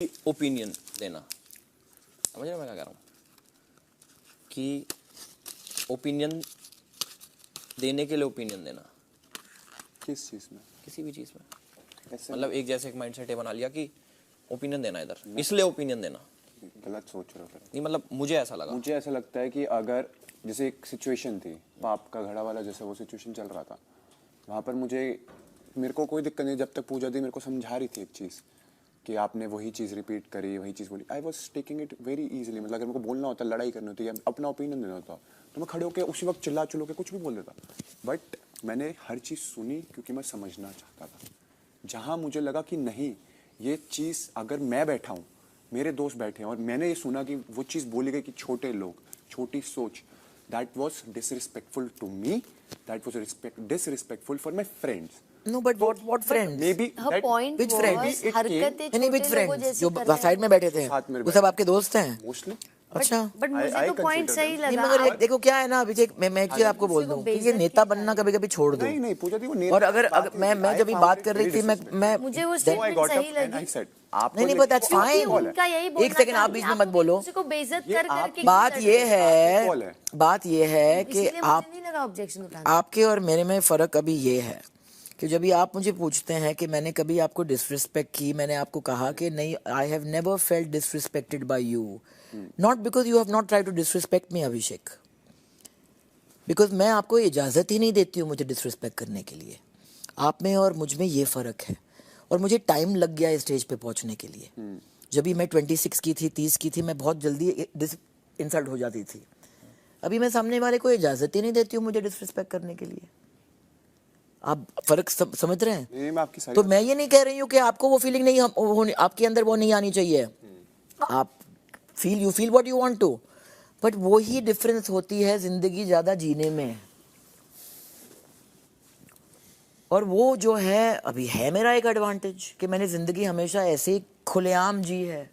Opinion देना, समझ रहे हो मैं क्या कह रहा हूँ? कि ओपिनियन देने के लिए ओपिनियन देना किस चीज में? किसी भी चीज़ में, ऐसे मतलब एक जैसे एक माइंडसेट बना लिया कि ओपिनियन देना इधर, इसलिए ओपिनियन देना। गलत सोच रहे हो फिर। नहीं मतलब मुझे ऐसा लगा, मुझे ऐसा लगता है कि अगर जैसे एक सिचुएशन थी, पाप का घड़ा वाला जैसे वो सिचुएशन चल रहा था, वहाँ पर मेरे को कोई दिक्कत नहीं, जब तक पूजा दी मेरे को समझा रही थी एक चीज़ कि आपने वही चीज़ रिपीट करी, वही चीज़ बोली। I was taking it very easily. मतलब अगर मेरे को बोलना होता, लड़ाई करनी होती या अपना ओपिनियन देना होता, तो मैं खड़े होकर उसी वक्त चिल्ला के कुछ भी बोल देता। बट मैंने हर चीज़ सुनी क्योंकि मैं समझना चाहता था। जहाँ मुझे लगा कि नहीं, ये चीज़ अगर मैं बैठा हूँ, मेरे दोस्त बैठे हैं और मैंने ये सुना कि वो चीज़ बोली गई कि छोटे लोग, छोटी सोच, that was disrespectful to me, that was disrespectful for my friends. No, but what friends? Maybe Her that point Which was friends? हरकतें नहीं which छोटे लोगों friends? जैसी जो कर रहे हैं। साइड में बैठे थे, साथ में वो सब आपके दोस्त हैं? मोस्टली अच्छा। बट मुझे I तो पॉइंट consider सही them. नहीं लगा। मगर देखो क्या है ना अभिषेक, मैं एक चीज आपको बोल किसी को दूं कि ये बेइज्जत नेता किया बनना कभी कभी छोड़ दो। नहीं पूजा दी वो और अगर मैं जब भी बात कर रही थी मैं मुझे वो I स्टेटमेंट got सही up and I लगी। said, आपको नहीं ये- but that's क्योंकि fine। उनका यही बोलना एक सेकंड था आप कि बीच में मत आप बोलो। किसी को बेइज्जत ये कर आप- करके बात क्यों ये लड़ रहे है, कॉल है। बात ये है हो? कि इसलिए आप, मुझे नहीं लगा ऑब्जेक्शन उठाना। आपके और मेरे में फर्क अभी ये है कि जब भी आप मुझे पूछते हैं कि मैंने कभी आपको डिसरिस्पेक्ट की, मैंने आपको कहा कि नहीं, I have never felt disrespected by you, not because you have not try to disrespect me Abhishek, because मैं आपको इजाज़त ही नहीं देती हूँ मुझे डिसरिस्पेक्ट करने के लिए। आप में और मुझ में ये फ़र्क है, और मुझे टाइम लग गया इस स्टेज पे पहुँचने के लिए। जब भी मैं 26 की थी, 30 की थी, मैं बहुत जल्दी इंसल्ट हो जाती थी। अभी मैं सामने वाले को इजाज़त ही नहीं देती हूँ मुझे डिसरिस्पेक्ट करने के लिए। आप फर्क समझ रहे हैं? नहीं, मैं आपकी सारी तो मैं ये नहीं कह रही हूँ कि आपको वो फीलिंग नहीं, आपके अंदर वो नहीं आनी चाहिए। आप you feel what you want to, but वो ही डिफरेंस होती है जिंदगी ज्यादा जीने में। और वो जो है अभी है मेरा एक एडवांटेज कि मैंने जिंदगी हमेशा ऐसे ही खुलेआम जी है।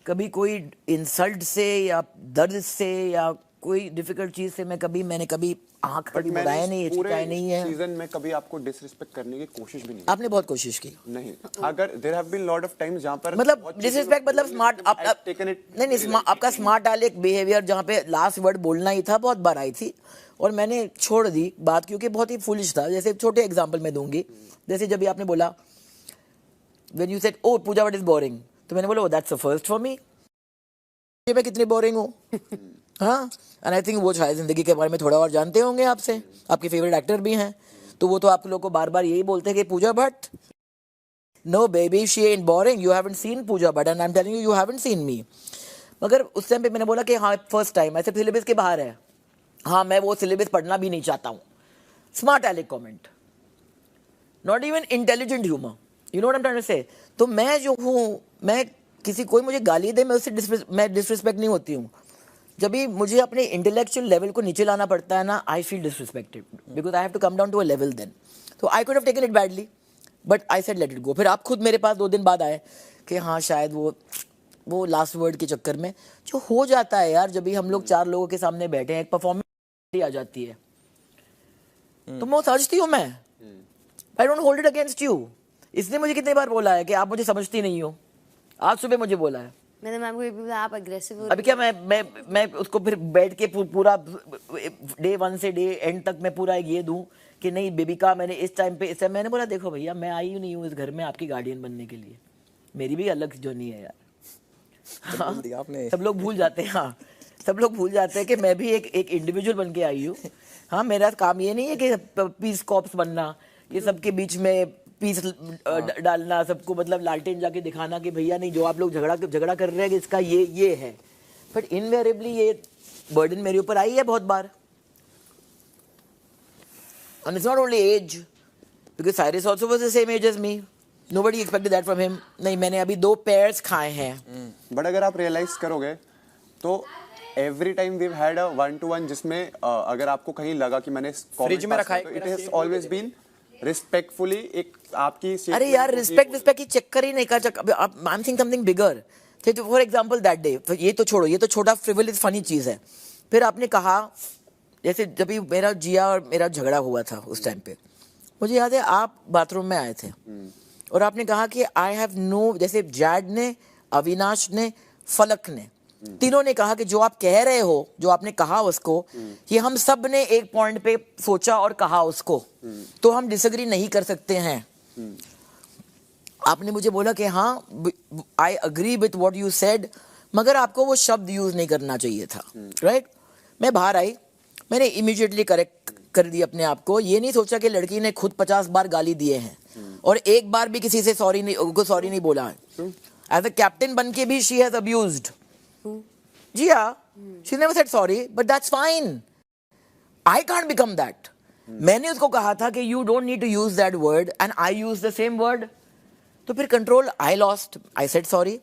कभी कोई इंसल्ट से या दर्द से या कोई डिफिकल्ट चीज से मैंने कभी आंख कभी बुलाया नहीं, हिचकाया नहीं है। सीजन में कभी आपको डिसरिस्पेक्ट करने की कोशिश भी नहीं आपने बहुत कोशिश की। नहीं, अगर there have been lot of times जहां पर मतलब डिसरिस्पेक्ट मतलब स्मार्ट नहीं, आपका स्मार्ट आलेक बिहेवियर जहाँ पे लास्ट वर्ड बोलना ही था, बहुत बार आई थी और मैंने छोड़ दी बात क्योंकि बहुत ही फुलिश था। जैसे छोटे एग्जांपल में दूंगी, जैसे जब भी आपने बोला when you said O Pooja what is boring, तो मैंने बोला that's a first for me, मैं कितनी बोरिंग हूँ। हाँ, एंड आई थिंक वो शायद जिंदगी के बारे में थोड़ा और जानते होंगे आपसे, आपके फेवरेट एक्टर भी हैं, तो वो तो आप लोगों को बार बार यही बोलते हैं कि Pooja Bhatt, no baby she ain't boring, you haven't seen Pooja Bhatt and I am telling you haven't seen me. मगर उस टाइम पे मैंने बोला कि हाँ फर्स्ट टाइम, ऐसे सिलेबस के बाहर है, हाँ मैं वो सिलेबस पढ़ना भी नहीं चाहता हूँ। Smart aleck comment, not even intelligent humour, you know what I am trying to say. तो मैं जो हूँ, मैं किसी कोई मुझे गाली दे मैं उससे डिसरिस्पेक्ट नहीं होती हूँ। जब भी मुझे अपने इंटेलेक्चुअल लेवल को नीचे लाना पड़ता है ना, I feel disrespected because I have to come down to a level then. तो I could have taken it badly but I said let it go. फिर आप खुद मेरे पास 2 दिन बाद आए कि हाँ शायद वो लास्ट वर्ड के चक्कर में जो हो जाता है यार, जब भी हम लोग 4 लोगों के सामने बैठे हैं, एक परफॉर्मेंस आ जाती है, तो मैं समझती हूँ, मैं I don't hold it against you. इसने मुझे कितनी बार बोला है कि आप मुझे समझती नहीं हो, आज सुबह मुझे बोला है। मैंने मैम को ये भी बोला आप अग्रेसिव हो। अभी क्या मैं उसको फिर बैठ के पूरा डे 1 से डे एंड तक मैं पूरा ये दूं कि नहीं बेबिका, मैंने इस टाइम मैंने बोला देखो भैया मैं आई नहीं हूँ इस घर में आपकी गार्डियन बनने के लिए, मेरी भी अलग जर्नी है यार। हाँ, सब लोग भूल जाते हैं, हाँ सब लोग भूल जाते हैं कि मैं भी एक इंडिविजुअल बन के आई हूँ। हाँ, मेरा काम ये नहीं है कि पीस कॉप्स बनना, ये सबके बीच में पीस डालना, सबको मतलब लालटेन जाके दिखाना कि भैया नहीं जो आप लोग झगड़ा कर रहे हैं कि इसका ये है। बट इनवेरिएबली ये बर्डन मेरे ऊपर आई है बहुत बार। And it's not only age, because Cyrus also was the same age as me. Nobody expected that from him. नहीं, मैंने अभी 2 पेयर्स खाए हैं। बट अगर आप रियलाइज करोगे तो every time we had a 1-to-1 जिसमें अगर आपको कहीं लगा कि मैंने फ्रिज में रखा है, it has always been respectfully एक आपकी। अरे यार रिस्पेक्ट की चक्कर ही नहीं का, आई am saying something bigger. For example that day, ये तो छोड़ो, ये तो छोटा फ्रिवलिस फनी चीज है। फिर आपने कहा जैसे जब भी मेरा जिया और मेरा झगड़ा हुआ था उस टाइम पे, मुझे याद है आप बाथरूम में आए थे और आपने कहा कि आई हैव नो, जैसे जैड ने, अविनाश ने, फलक ने, तीनों ने कहा कि जो आप कह रहे हो, जो आपने कहा उसको, ये हम सब ने एक पॉइंट पे सोचा और कहा उसको, तो हम डिसएग्री नहीं कर सकते हैं। आपने मुझे बोला कि हाँ I agree with what you said, मगर आपको वो शब्द यूज नहीं करना चाहिए था, राइट? मैं बाहर आई, मैंने इमीडिएटली करेक्ट कर दिया अपने आप को। ये नहीं सोचा कि लड़की ने खुद 50 बार गाली दिए हैं और एक बार भी किसी से सॉरी नहीं बोला है। एज अ कैप्टन बन के भी शी हैज अब्यूज्ड। जी हाँ, she never said sorry, but that's fine. I can't become that. मैंने उसको कहा था कि you don't need to use that word and I use the same word, तो फिर control I lost. I said sorry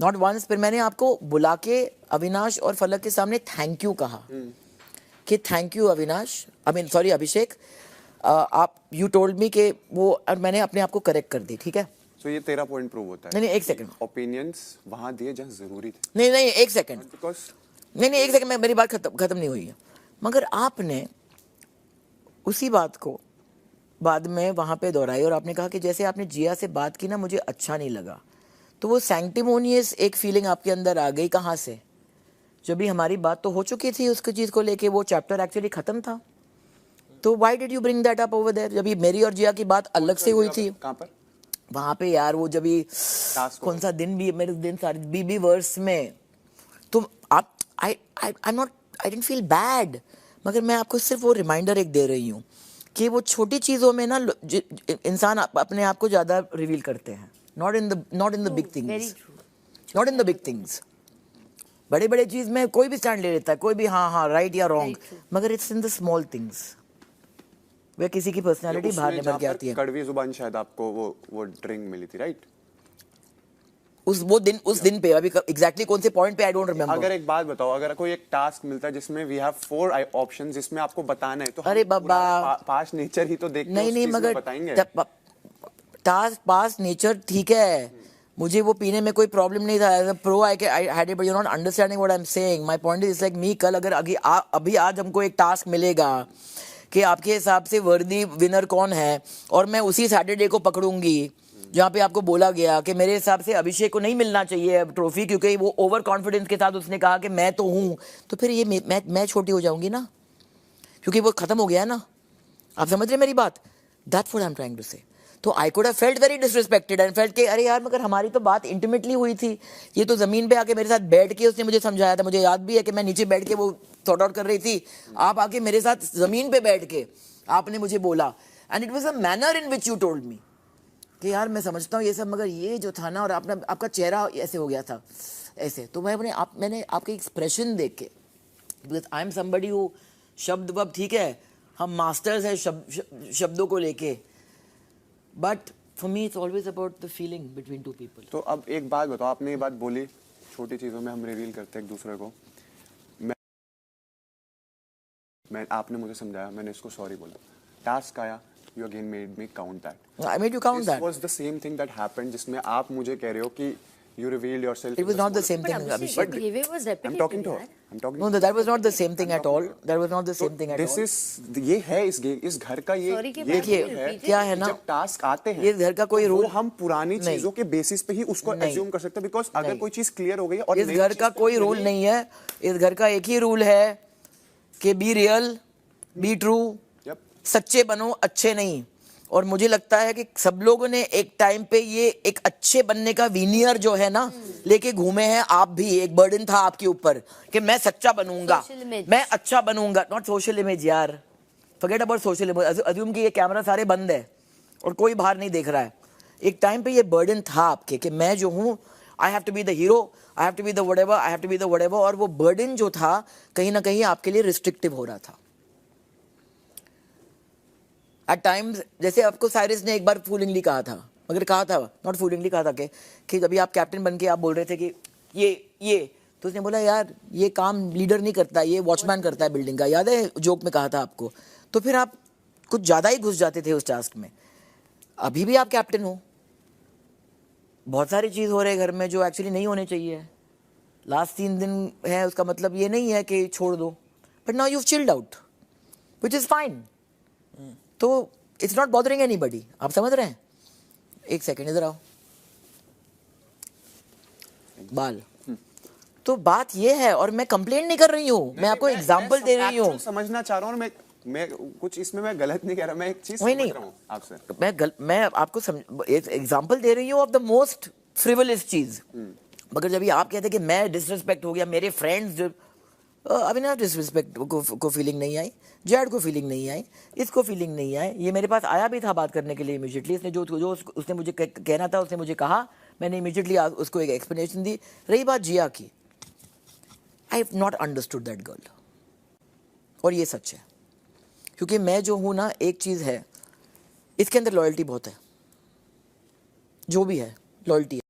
not once. फिर मैंने आपको बुला के अविनाश और फलक के सामने थैंक यू कहा कि thank you Avinash, I mean sorry Abhishek, आप यू टोल्ड मी कि वो, और मैंने अपने आप को करेक्ट कर दी, ठीक है? तो ये तेरा पॉइंट प्रूव होता है। नहीं एक सेकंड, ओपिनियंस वहां दिए जहां जरूरी थे। नहीं एक सेकंड, बिकॉज नहीं एक सेकंड, मेरी बात खत्म नहीं हुई है। मगर आपने उसी बात को बाद में वहां पे दोहराई और आपने कहा कि जैसे आपने जिया से बात की ना, मुझे अच्छा नहीं लगा। तो वो सैंक्टिमोनियस एक फीलिंग आपके अंदर आ गई कहाँ से? जब भी हमारी बात तो हो चुकी थी उसकी चीज को लेके, वो चैप्टर एक्चुअली खत्म था, तो why did you bring that up over there? जब भी मेरी और जिया की बात अलग से हुई थी कहां पर? वहां पे यार, वो जब भी कौन सा दिन भी मेरे दिन सारे बीबी वर्स में, तो आप आई डिडंट फील बैड, मगर मैं आपको सिर्फ वो रिमाइंडर एक दे रही हूँ कि वो छोटी चीजों में ना इंसान अपने आप को ज्यादा रिवील करते हैं, not in the big things, not in the big things. बड़े बड़े चीज में कोई भी स्टैंड ले लेता है, कोई भी हाँ राइट या रॉन्ग, मगर it's in the small things वे किसी की पर्सनालिटी बाहर निकल के आती है। कड़वी जुबान शायद आपको वो ड्रिंक मिली थी, राइट? उस दिन पे अभी एग्जैक्टली कौन से पॉइंट पे आई डोंट रिमेंबर। अगर एक बात बताओ, अगर कोई एक टास्क मिलता है जिसमें वी हैव 4 ऑप्शंस जिसमें आपको बताना है, तो अरे बाबा, पास्ट नेचर ही तो देख के नहीं मगर बताएंगे। टास्क पास्ट नेचर ठीक है, मुझे वो पीने में कोई प्रॉब्लम नहीं था, as a pro I had it, but you not understanding what I am saying. My point is like me, कल अगर अभी आज हमको एक टास्क मिलेगा कि आपके हिसाब से वर्दी विनर कौन है, और मैं उसी सैटरडे को पकड़ूंगी जहाँ पे आपको बोला गया कि मेरे हिसाब से अभिषेक को नहीं मिलना चाहिए ट्रॉफी क्योंकि वो ओवर कॉन्फिडेंस के साथ उसने कहा कि मैं तो हूँ, तो फिर ये मैं छोटी हो जाऊंगी ना, क्योंकि वो खत्म हो गया ना। आप समझ रहे मेरी बात? That's what I am trying to say. तो I could have felt very disrespected and felt कि अरे यार, मगर हमारी तो बात इंटीमेटली हुई थी, ये तो जमीन पे आके मेरे साथ बैठ के उसने मुझे समझाया था। मुझे याद भी है कि मैं नीचे बैठ के वो सॉर्ट आउट कर रही थी, आप आके मेरे साथ जमीन पे बैठ के आपने मुझे बोला, and it was a manner in which you told me कि यार मैं समझता हूँ ये सब, मगर ये जो था ना, और आपका चेहरा ऐसे हो गया था ऐसे, तो मैंने आपके एक्सप्रेशन देख के, because I am somebody who शब्द वब ठीक है, हम मास्टर्स हैं शब्दों को लेके, but for me it's always about the feeling between two people. तो अब एक बात बताओ, आपने ये बात बोली छोटी चीजों में हम रिवील करते हैं एक दूसरे को, मैं आपने मुझे समझाया, मैंने इसको सॉरी बोला, टास्क आया, you again made me count that. I made you count This that. was the same thing that happened जिसमें आप मुझे कह रहे हो कि you revealed yourself. It was not the same thing, Abhishek. But behavior was repetitive. I'm talking to her. I'm talking. No, that was not the same thing at all. That was not the same thing at all. This is ये है इस घर का ये Sorry के ये बाद देखिए, है क्या है ना, जब टास्क आते हैं ये घर का कोई तो रूल वो हम पुरानी चीजों के बेसिस पे ही उसको नहीं। एज्यूम कर सकते हैं, बिकॉज अगर नहीं। कोई चीज क्लियर हो गई है और इस नई घर चीज का पे कोई रूल नहीं है। इस घर का एक ही रूल है कि be real, be true, Yep. सच्चे बनो, अच्छे नहीं। और मुझे लगता है कि सब लोगों ने एक टाइम पे ये एक अच्छे बनने का वीनियर जो है ना लेके घूमे हैं, आप भी एक बर्डन था आपके ऊपर कि मैं सच्चा बनूंगा, Social image. मैं अच्छा बनूंगा। नॉट सोशल इमेज यार, forget about social image. Assume कि ये कैमरा सारे बंद है और कोई बाहर नहीं देख रहा है। एक टाइम पे ये बर्डन था आपके कि मैं जो हूँ, I have to be the hero, I have to be the whatever, I have to be the whatever, और वो बर्डन जो था कहीं ना कहीं आपके लिए रिस्ट्रिक्टिव हो रहा था एट टाइम्स। जैसे आपको साइरस ने एक बार फूलिंगली कहा था, मगर कहा था, नॉट फूलिंगली कहा था कि जब आप कैप्टन बन के आप बोल रहे थे कि ये तो उसने बोला यार ये काम लीडर नहीं करता, ये वॉचमैन करता है बिल्डिंग का। याद है जोक में कहा था आपको? तो फिर आप कुछ ज़्यादा ही घुस जाते थे उस टास्क में। अभी भी आप कैप्टन हो, बहुत सारी चीज़ हो रही है घर में जो एक्चुअली नहीं होने चाहिए। लास्ट 3 दिन है, उसका मतलब ये नहीं है कि छोड़ दो, but now you chilled out which is fine. तो इट्स नॉट बॉदरिंग एनीबडी, आप समझ रहे हैं? एक सेकंड इधर आओ। बाल, तो बात ये है, और मैं कंप्लेंट नहीं कर रही हूँ, मैं आपको एग्जांपल दे रही हूँ। समझना चाह रहा हूँ, मैं कुछ इसमें मैं गलत नहीं कह रहा, मैं एक चीज वही समझ नहीं, रहा हूँ आपसे। मैं आपको एग्जांपल दे रही हूँ ऑफ द मोस्ट फ्रिवलिस चीज। मगर जब ये आप कहते हैं कि मैं डिसरिस्पेक्ट हो गया, मेरे फ्रेंड्स जो अविनाश डिसरिस्पेक्ट को फीलिंग नहीं आई, जैड को फीलिंग नहीं आई, इसको फीलिंग नहीं आई, ये मेरे पास आया भी था बात करने के लिए इमीडिएटली। इसने जो उसने मुझे कहना था उसने मुझे कहा, मैंने इमीडिएटली उसको एक एक्सप्लेनेशन दी। रही बात जिया की, I have not understood that girl, और ये सच है, क्योंकि मैं जो हूं ना, एक चीज है, इसके अंदर लॉयल्टी बहुत है, जो भी है लॉयल्टी है।